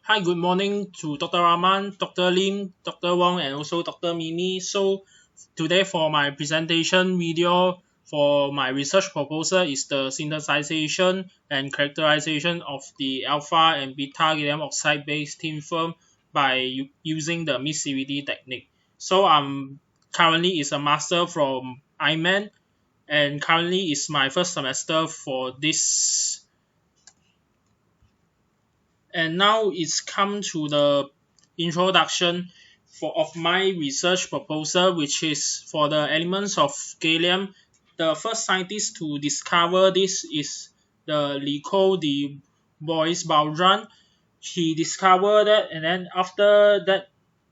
Hi, good morning to Dr. Rahman, Dr. Lim, Dr. Wong, and also Dr. Mimi. So today for my presentation video for my research proposal is the synthesization and characterization of the alpha and beta gallium oxide based thin film by using the mid-CVD technique. So I'm currently is a master from IMAN and currently is my first semester for this. And now it's come to the introduction of my research proposal, which is for the elements of gallium. The first scientist to discover this is the Lico de Bois-Beltran. He discovered that, and then after that,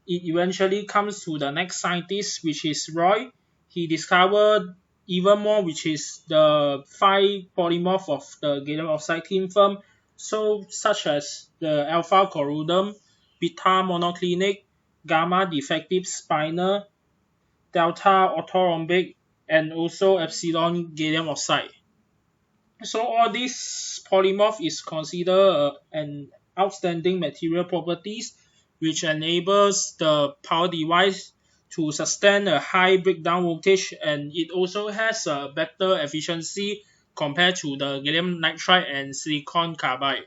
it eventually comes to the next scientist, which is Roy. He discovered even more, which is the 5 polymorph of the gallium oxide thin film, so such as the alpha corundum, beta monoclinic, gamma defective spinel, delta orthorhombic, and also epsilon gallium oxide. So all these polymorph is considered an outstanding material properties which enables the power device to sustain a high breakdown voltage, and it also has a better efficiency compared to the gallium nitride and silicon carbide.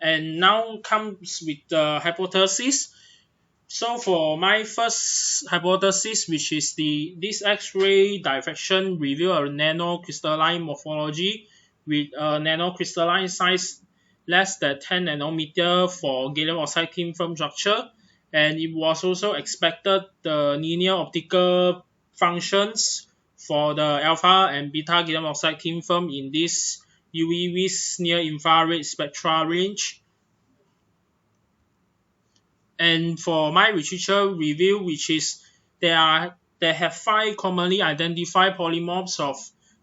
And now comes with the hypothesis. So for my first hypothesis, which is this X-ray diffraction reveal a nanocrystalline morphology with a nanocrystalline size less than 10 nanometer for gallium oxide thin film structure, and it was also expected the linear optical functions for the alpha and beta gallium oxide thin film in this UV with near infrared spectral range. And for my literature review, which is they have 5 commonly identified polymorphs of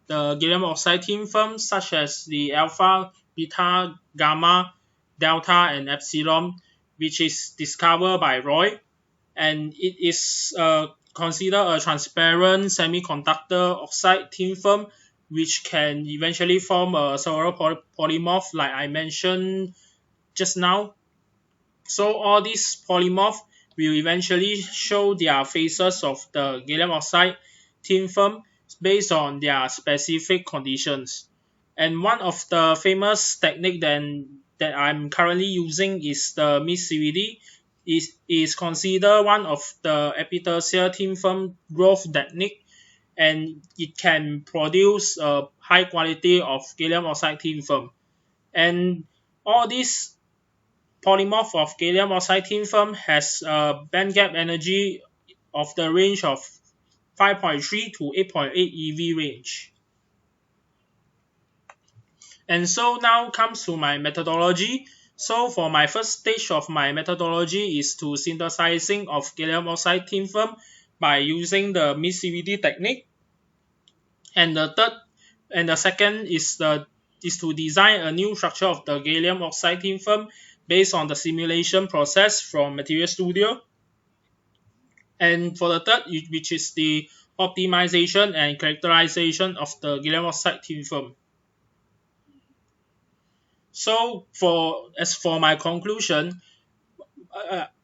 the gallium oxide thin film, such as the alpha, beta, gamma, delta, and epsilon, which is discovered by Roy, and it is considered a transparent semiconductor oxide thin film, which can eventually form a several polymorph, like I mentioned just now. So all these polymorphs will eventually show their phases of the gallium oxide thin film based on their specific conditions. And one of the famous technique that I'm currently using is the mid-CVD. Is considered one of the epitaxial thin film growth technique, and it can produce a high quality of gallium oxide thin film. And all these polymorph of gallium oxide thin film has a bandgap energy of the range of 5.3 to 8.8 eV range. And so now comes to my methodology. So for my first stage of my methodology is to synthesizing of gallium oxide thin film by using the mid-CVD technique. And the second is to design a new structure of the gallium oxide thin film based on the simulation process from Material Studio. And for the third, which is the optimization and characterization of the gallium oxide thin film. So as for my conclusion,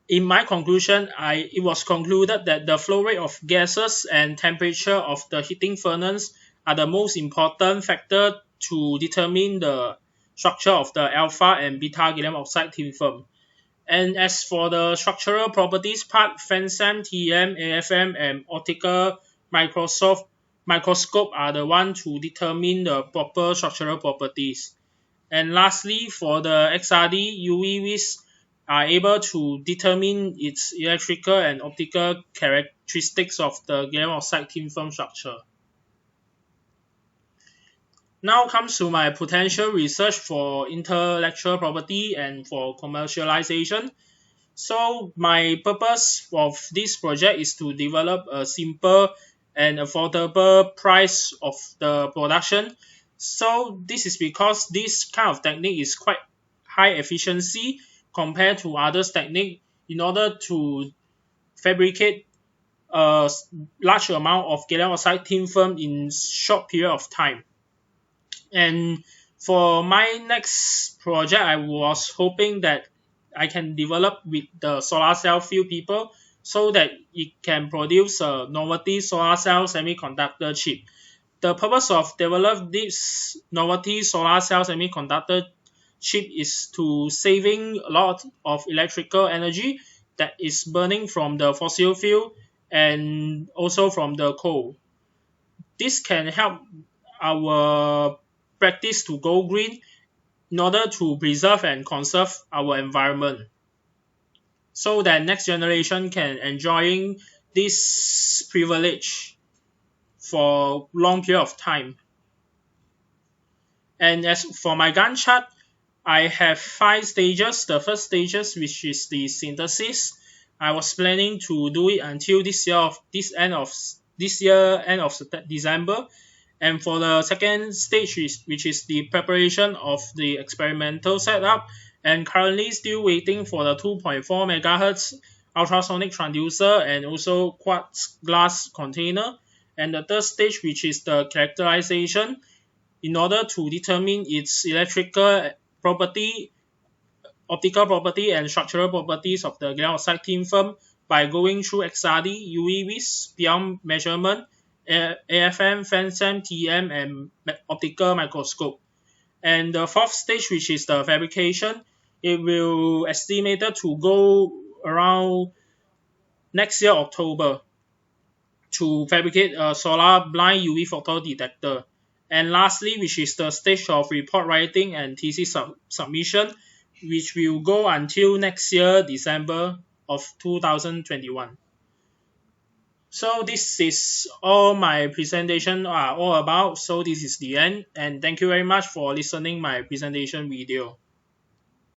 in my conclusion, it was concluded that the flow rate of gases and temperature of the heating furnace are the most important factor to determine the structure of the alpha and beta gallium oxide thin film. And as for the structural properties part, FANSAM, TM, AFM, and optical microscope are the one to determine the proper structural properties. And lastly, for the XRD, UVs are able to determine its electrical and optical characteristics of the gallium oxide thin film structure. Now comes to my potential research for intellectual property and for commercialization. So my purpose of this project is to develop a simple and affordable price of the production. So this is because this kind of technique is quite high efficiency compared to others technique in order to fabricate a large amount of gallium oxide thin film in short period of time. And For my next project, I was hoping that I can develop with the solar cell field people so that it can produce a novelty solar cell semiconductor chip. The purpose of develop this novelty solar cell semiconductor chip is to saving a lot of electrical energy that is burning from the fossil fuel and also from the coal. This can help our practice to go green in order to preserve and conserve our environment so that next generation can enjoying this privilege for long period of time. And as for my Gantt chart, I have 5 stages. The first stages, which is the synthesis, I was planning to do it until this year end of December. And for the second stage, which is the preparation of the experimental setup, and currently still waiting for the 2.4 megahertz ultrasonic transducer and also quartz glass container. And the third stage, which is the characterization, in order to determine its electrical property, optical property, and structural properties of the gallium oxide thin film by going through XRD, UV-Vis, beyond measurement, AFM, FENSEM, TM, and optical microscope. And the fourth stage, which is the fabrication, it will estimated to go around next year October to fabricate a solar blind UV photo detector. And lastly, which is the stage of report writing and thesis submission, which will go until next year, December of 2021. So this is all my presentation are all about. So this is the end, and thank you very much for listening my presentation video.